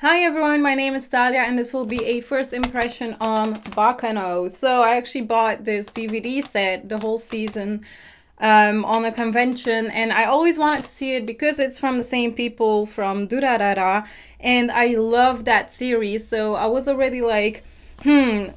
Hi everyone, my name is Thalia and this will be a first impression on Baccano. So I actually bought this DVD set, the whole season, on a convention, and I always wanted to see it because it's from the same people from Durarara, and I love that series. So I was already like,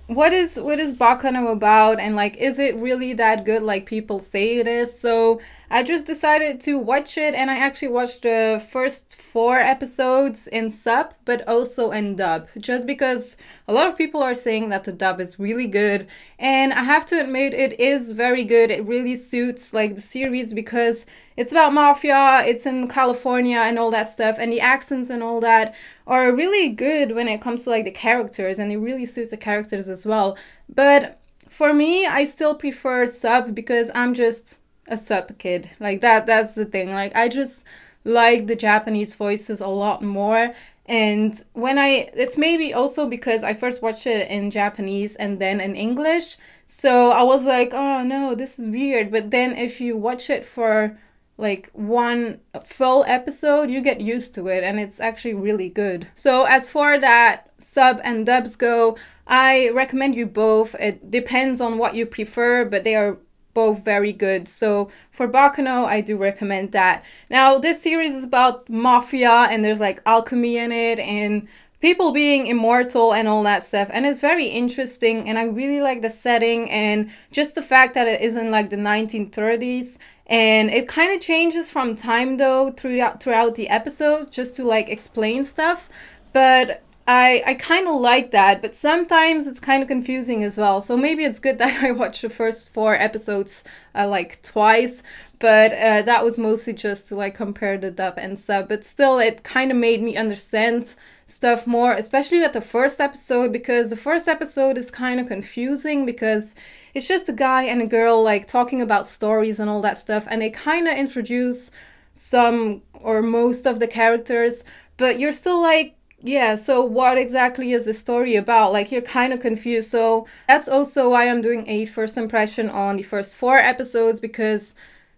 what is Baccano about, and like, is it really that good like people say it is? So I just decided to watch it, and I actually watched the first 4 episodes in sub but also in dub, just because a lot of people are saying that the dub is really good, and I have to admit it is very good. It really suits like the series because it's about mafia, it's in California and all that stuff, and the accents and all that are really good when it comes to like the characters, and it really suits the characters as well. But for me, I still prefer sub because I'm just a sub kid. Like that's the thing. Like I just like the Japanese voices a lot more. And it's maybe also because I first watched it in Japanese and then in English. So I was like, oh no, this is weird. But then if you watch it for like one full episode, you get used to it, and it's actually really good. So as for that sub and dubs go, I recommend you both. It depends on what you prefer, but they are both very good. So for Baccano, I do recommend that. Now this series is about mafia, and there's like alchemy in it and people being immortal and all that stuff, and it's very interesting, and I really like the setting and just the fact that it is in like the 1930s. And it kind of changes from time though throughout the episodes, just to like explain stuff. But I kind of like that, but sometimes it's kind of confusing as well. So maybe it's good that I watched the first 4 episodes like twice. But that was mostly just to like compare the dub and sub. But still, it kind of made me understand stuff more, especially at the first episode, because the first episode is kind of confusing because it's just a guy and a girl like talking about stories and all that stuff, and they kind of introduce some or most of the characters, but you're still like, yeah, so what exactly is the story about? Like, you're kind of confused. So that's also why I'm doing a first impression on the first 4 episodes, because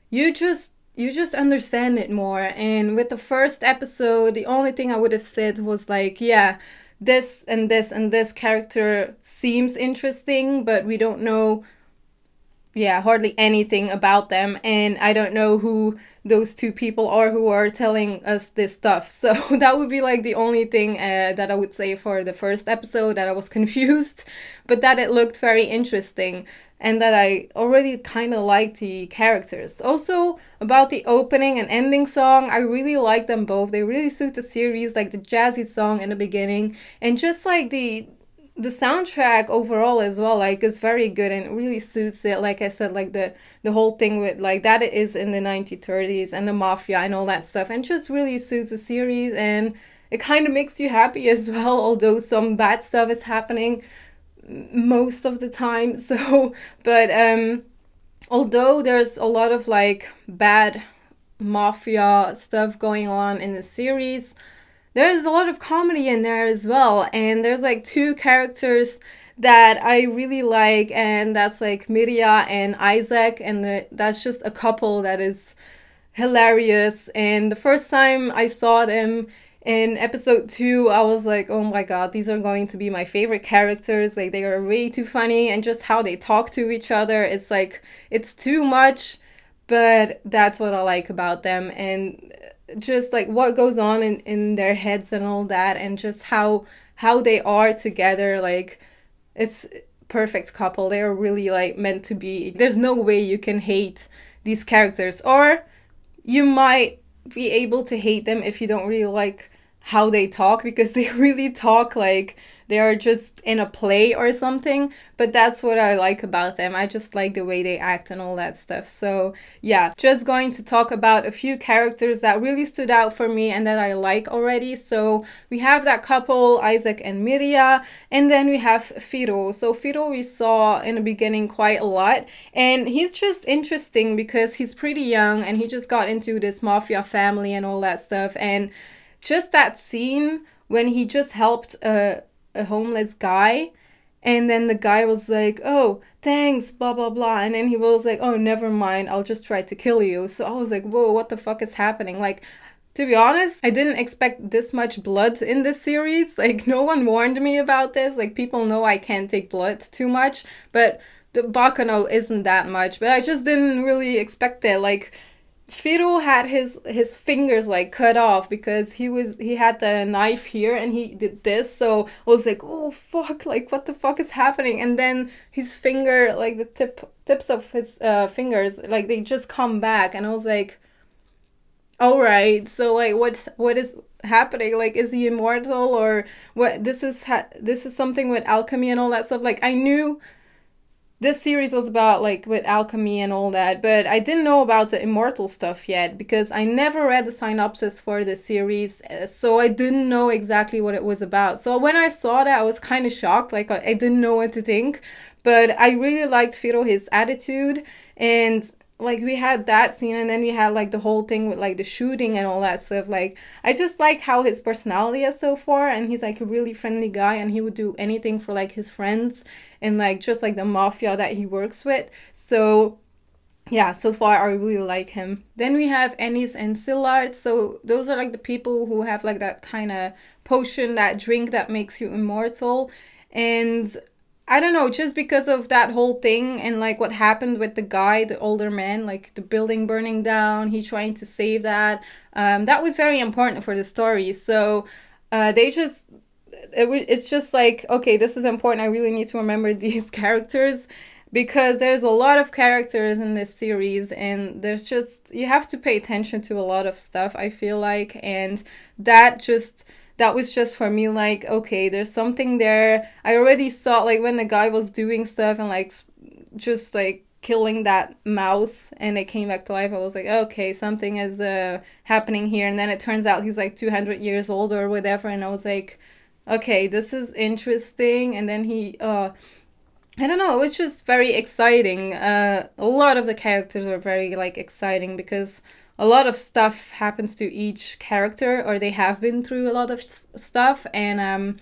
you just understand it more. And with the first episode, the only thing I would have said was like, yeah, this and this and this character seems interesting, but we don't know, yeah, hardly anything about them, and I don't know who those 2 people are who are telling us this stuff. So that would be like the only thing that I would say for the first episode, that I was confused, but that it looked very interesting, and that I already kind of liked the characters. Also, about the opening and ending song, I really like them both. They really suit the series, like the jazzy song in the beginning, and just like the soundtrack overall as well, like, is very good and it really suits it. Like I said, like the whole thing with like that it is in the 1930s and the mafia and all that stuff, and just really suits the series, and it kind of makes you happy as well, although some bad stuff is happening most of the time. So but although there's a lot of like bad mafia stuff going on in the series, there's a lot of comedy in there as well, and there's like 2 characters that I really like, and that's like Miria and Isaac, and that's just a couple that is hilarious. And the first time I saw them in episode 2, I was like, oh my god, these are going to be my favorite characters. Like, they are way too funny, and just how they talk to each other, it's like, it's too much, but that's what I like about them, and just like what goes on in their heads and all that, and just how they are together. Like, it's perfect couple. They are really like meant to be. There's no way you can hate these characters, or you might be able to hate them if you don't really like how they talk, because they really talk like they are just in a play or something. But that's what I like about them. I just like the way they act and all that stuff. So yeah, just going to talk about a few characters that really stood out for me and that I like already. So we have that couple, Isaac and Miria, and then we have Firo. So Firo we saw in the beginning quite a lot, and he's just interesting because he's pretty young and he just got into this mafia family and all that stuff. And just that scene when he just helped a homeless guy, and then the guy was like, oh, thanks, blah blah blah, and then he was like, oh, never mind, I'll just try to kill you. So I was like, whoa, what the fuck is happening? Like, To be honest, I didn't expect this much blood in this series. Like, no one warned me about this. Like, people know I can't take blood too much, but the Baccano isn't that much. But I just didn't really expect it. Like, Firo had his fingers like cut off because he had the knife here and he did this, so I was like, oh fuck, like what the fuck is happening? And then his finger, like the tips of his fingers, like they just come back, and I was like, all right, so like what is happening? Like, is he immortal or what? This is something with alchemy and all that stuff. Like, I knew this series was about like with alchemy and all that, but I didn't know about the immortal stuff yet because I never read the synopsis for the series, so I didn't know exactly what it was about. So when I saw that, I was kind of shocked. Like, I didn't know what to think, but I really liked Firo, his attitude, and like we had that scene, and then we had like the whole thing with like the shooting and all that stuff. Like, I just like how his personality is so far, and he's like a really friendly guy, and he would do anything for like his friends and like just like the mafia that he works with. So yeah, so far I really like him. Then we have Ennis and Sillard. So those are like the people who have like that kind of potion, that drink that makes you immortal. And I don't know, just because of that whole thing and like what happened with the guy, the older man, like the building burning down, he trying to save that. That was very important for the story. So it's just like, okay, this is important. I really need to remember these characters because there's a lot of characters in this series, and there's just, you have to pay attention to a lot of stuff, I feel like, and that was just for me like, okay, there's something there. I already saw like when the guy was doing stuff and like just like killing that mouse and it came back to life, I was like, okay, something is happening here. And then it turns out he's like 200 years old or whatever, and I was like, okay, this is interesting. And then he I don't know, it was just very exciting. A lot of the characters are very like exciting because a lot of stuff happens to each character, or they have been through a lot of stuff, and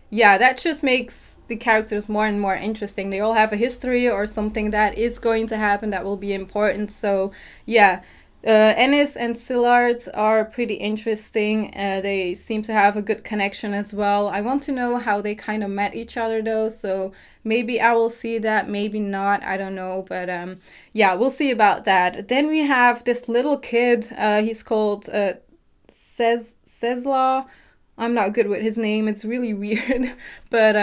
yeah, that just makes the characters more and more interesting. They all have a history or something that is going to happen that will be important. So yeah, Ennis and Sillard are pretty interesting. They seem to have a good connection as well. I want to know how they kind of met each other though, so maybe I will see that, maybe not, I don't know, but yeah, we'll see about that. Then we have this little kid, he's called Cesla. I'm not good with his name, it's really weird, but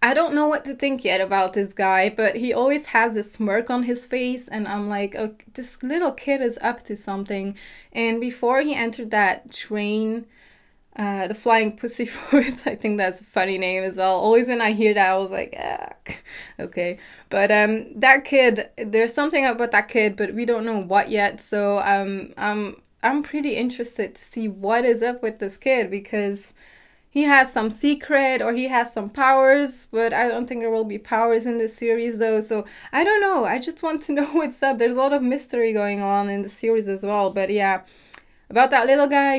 I don't know what to think yet about this guy, but he always has a smirk on his face, and I'm like, oh, this little kid is up to something. And before he entered that train, the Flying Pussyfoot, I think that's a funny name as well. Always when I hear that, I was like, ah, okay. But that kid, there's something about that kid, but we don't know what yet. So I'm pretty interested to see what is up with this kid, because he has some secret or he has some powers, but I don't think there will be powers in this series though. So I don't know. I just want to know what's up. There's a lot of mystery going on in the series as well. But yeah, about that little guy,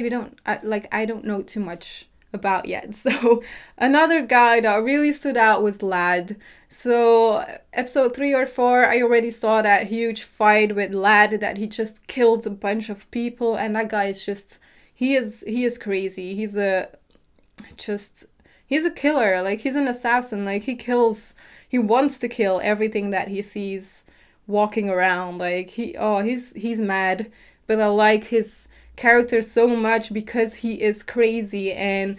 I don't know too much about yet. So another guy that really stood out was Lad. So episode 3 or 4, I already saw that huge fight with Lad that he just killed a bunch of people, and that guy is just, he is crazy. He's a killer. Like, he's an assassin. Like, he wants to kill everything that he sees walking around. Like, he's mad, but I like his character so much because he is crazy. And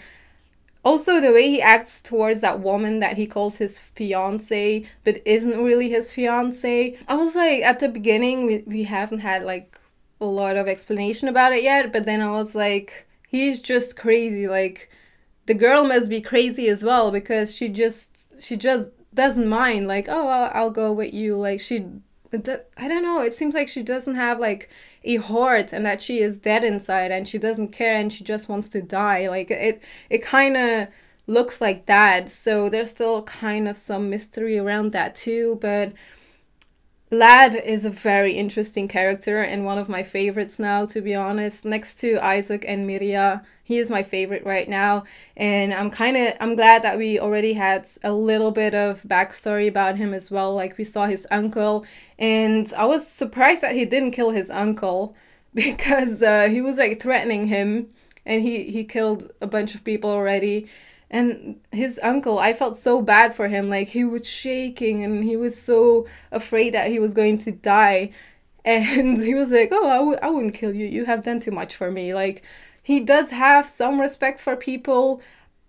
also the way he acts towards that woman that he calls his fiance but isn't really his fiance. I was like, at the beginning we haven't had like a lot of explanation about it yet, but then I was like, he's just crazy. Like, the girl must be crazy as well, because she just doesn't mind. Like, oh, I'll go with you. Like, I don't know. It seems like she doesn't have like a heart, and that she is dead inside, and she doesn't care, and she just wants to die. Like, it kind of looks like that. So there's still kind of some mystery around that too. But Lad is a very interesting character and one of my favorites now, to be honest. Next to Isaac and Miria, he is my favorite right now. And I'm glad that we already had a little bit of backstory about him as well. Like, we saw his uncle, and I was surprised that he didn't kill his uncle, because he was like threatening him, and he killed a bunch of people already. And his uncle, I felt so bad for him. Like, he was shaking and he was so afraid that he was going to die. And he was like, oh, I wouldn't kill you. You have done too much for me. Like, he does have some respect for people,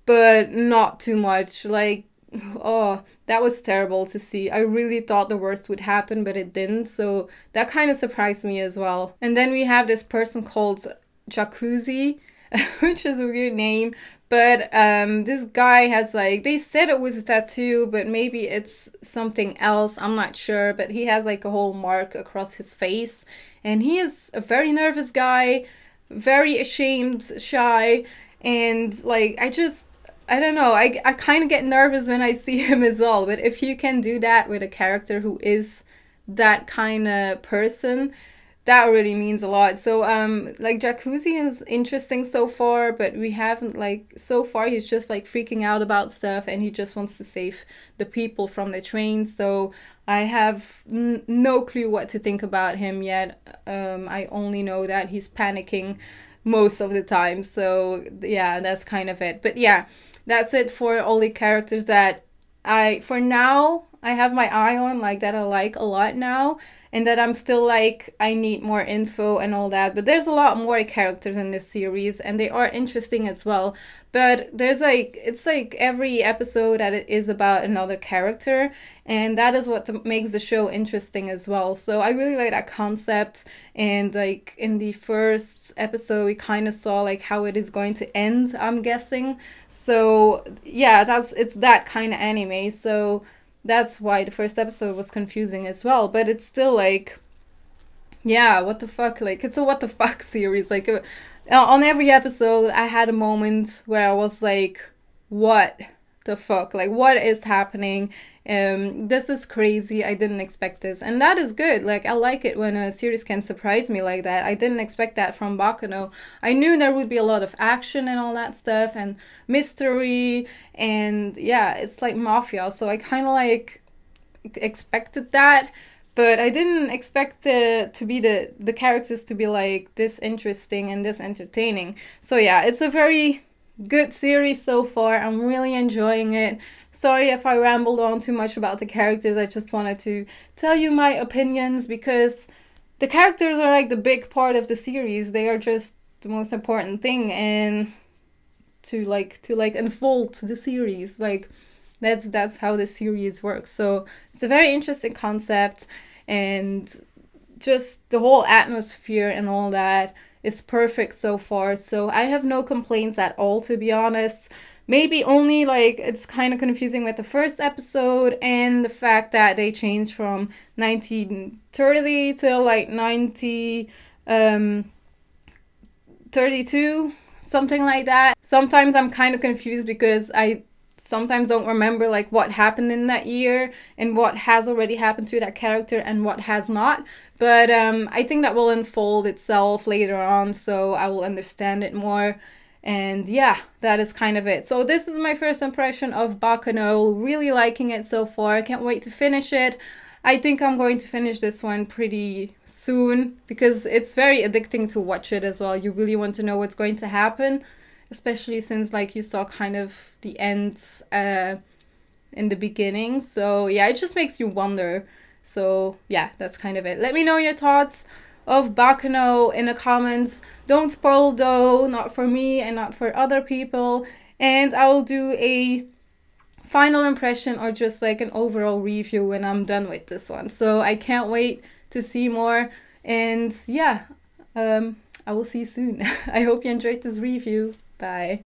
but not too much. Like, oh, that was terrible to see. I really thought the worst would happen, but it didn't. So that kind of surprised me as well. And then we have this person called Jacuzzi, which is a weird name. But this guy has, like, they said it was a tattoo, but maybe it's something else. I'm not sure. But he has like a whole mark across his face. And he is a very nervous guy, very ashamed, shy. And like, I don't know. I kind of get nervous when I see him as well. But if you can do that with a character who is that kind of person, that really means a lot. So, like, Jacuzzi is interesting so far, but we haven't, like, so far he's just, like, freaking out about stuff, and he just wants to save the people from the train. So I have no clue what to think about him yet. I only know that he's panicking most of the time. So, yeah, that's kind of it. But, yeah, that's it for all the characters that for now, I have my eye on, like, that I like a lot now. And that I'm still like, I need more info and all that. But there's a lot more characters in this series, and they are interesting as well. But there's like, it's like every episode that it is about another character. And that is what makes the show interesting as well. So I really like that concept. And like in the first episode, we kind of saw like how it is going to end, I'm guessing. So yeah, it's that kind of anime. So that's why the first episode was confusing as well. But it's still like, yeah, what the fuck? Like, it's a what the fuck series. Like, on every episode, I had a moment where I was like, what the fuck? Like, what is happening? This is crazy. I didn't expect this. And that is good. Like, I like it when a series can surprise me like that. I didn't expect that from Baccano. I knew there would be a lot of action and all that stuff, and mystery, and yeah, it's like mafia. So I kind of like expected that. But I didn't expect to be the characters to be like this interesting and this entertaining. So yeah, it's a very good series so far. I'm really enjoying it. Sorry if I rambled on too much about the characters. I just wanted to tell you my opinions, because the characters are like the big part of the series. They are just the most important thing, and to unfold the series, like that's how the series works. So it's a very interesting concept, and just the whole atmosphere and all that is perfect so far. So I have no complaints at all, to be honest. Maybe only like it's kind of confusing with the first episode, and the fact that they changed from 1930 to like 32, something like that. Sometimes I'm kind of confused because I sometimes don't remember like what happened in that year and what has already happened to that character and what has not. But I think that will unfold itself later on, so I will understand it more. And yeah, that is kind of it. So this is my first impression of Baccano. Really liking it so far. I can't wait to finish it. I think I'm going to finish this one pretty soon, because it's very addicting to watch it as well. You really want to know what's going to happen, especially since like you saw kind of the ends in the beginning. So yeah, it just makes you wonder. So yeah, that's kind of it. Let me know your thoughts of Baccano in the comments. Don't spoil though, not for me and not for other people. And I will do a final impression or just like an overall review when I'm done with this one. So I can't wait to see more. And yeah, I will see you soon. I hope you enjoyed this review. Bye.